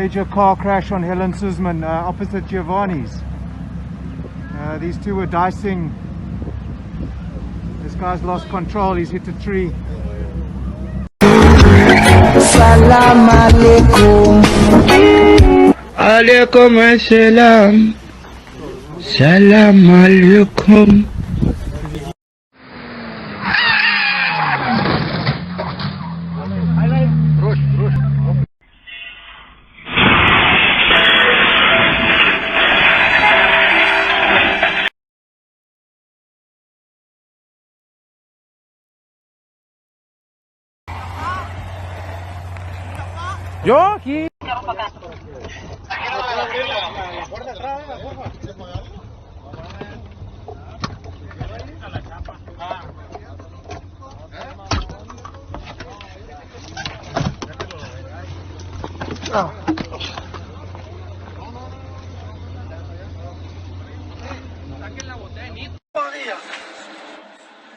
Major car crash on Helen Suzman opposite Giovanni's. These two were dicing. This guy's lost control, he's hit a tree. Salam alaikum. Alaikum assalam. Salam alaikum. Yo aquí.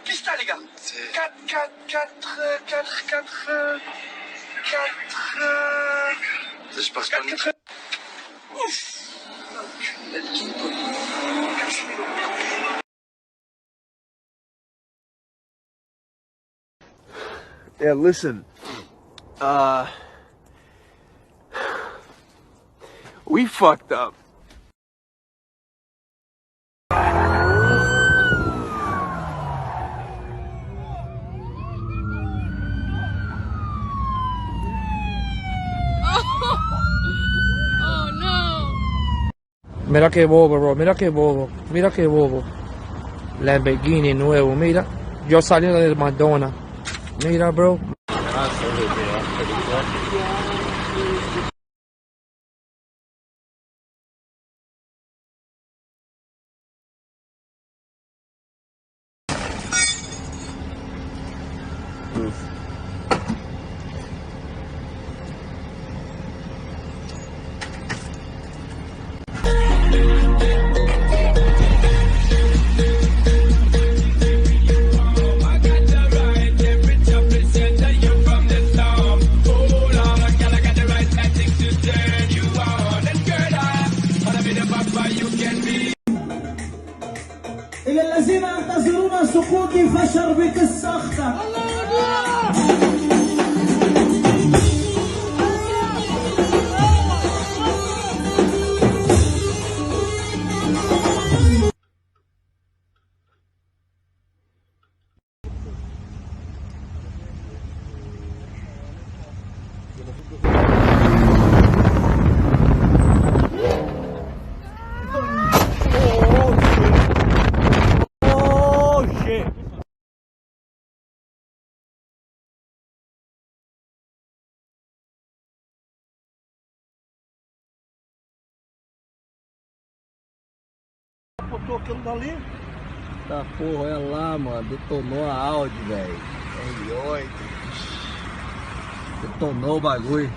Qui c'est les gars? 4, 4, 4, 4, 4, 4. Je passe pas le train. Ouf. Yeah, listen. We fucked up. Mira qué bobo, bro, mira qué bobo, mira qué bobo. Lamborghini nuevo, mira. Yo saliendo del McDonald's. Mira, bro. إلى الذين ينتظرون سقوطي فشربت السخطة. Botou aquilo dali? Tá porra, olha lá, mano. Detonou a Audi, velho. R8. Detonou o bagulho.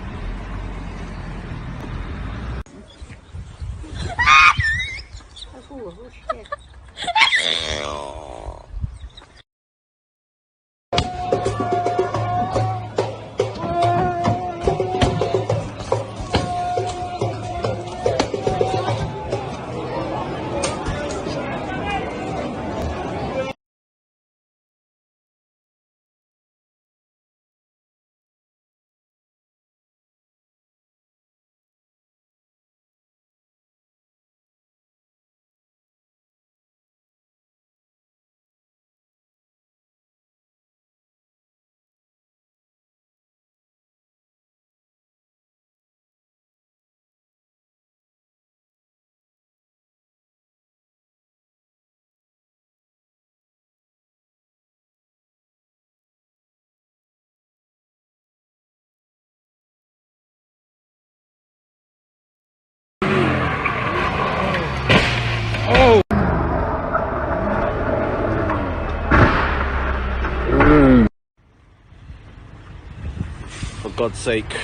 For God's sake,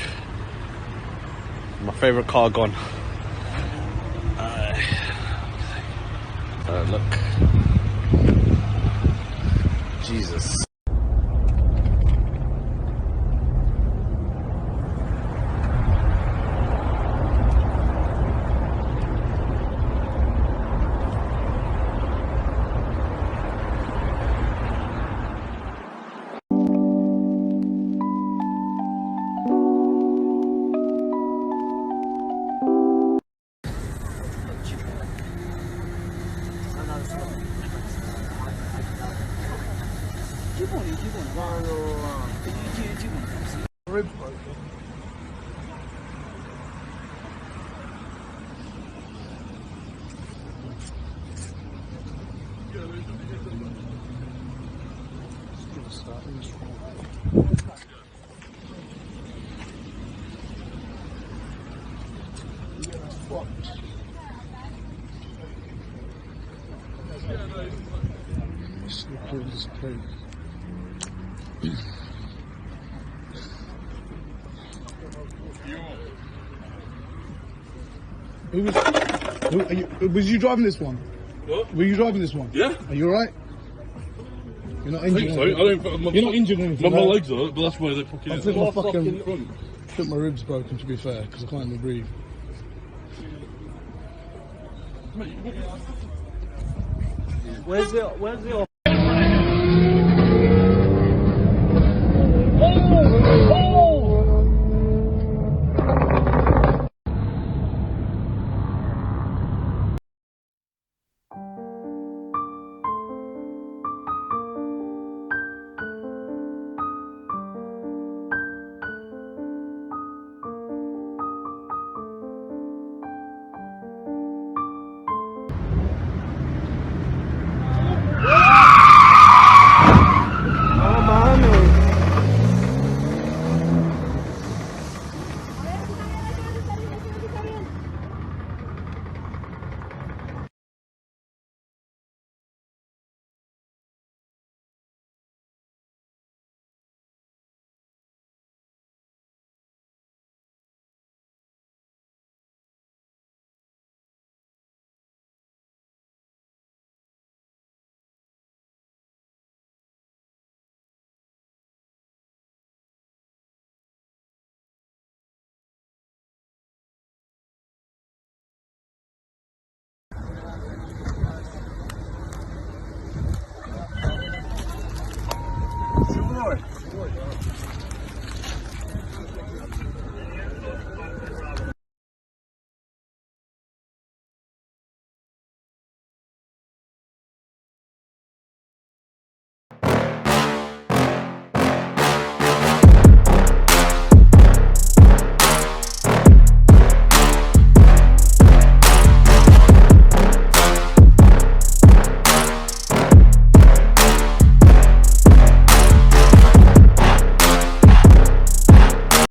my favorite car gone. Look, Jesus. Ribs broken. Was you driving this one? What? Were you driving this one? Yeah. Are you alright? You're not injured. I think so. You're not injured or anything. My legs hurt, but that's why they fucking. I think my fucking I think my ribs broken. To be fair, because I can't even breathe. Where's the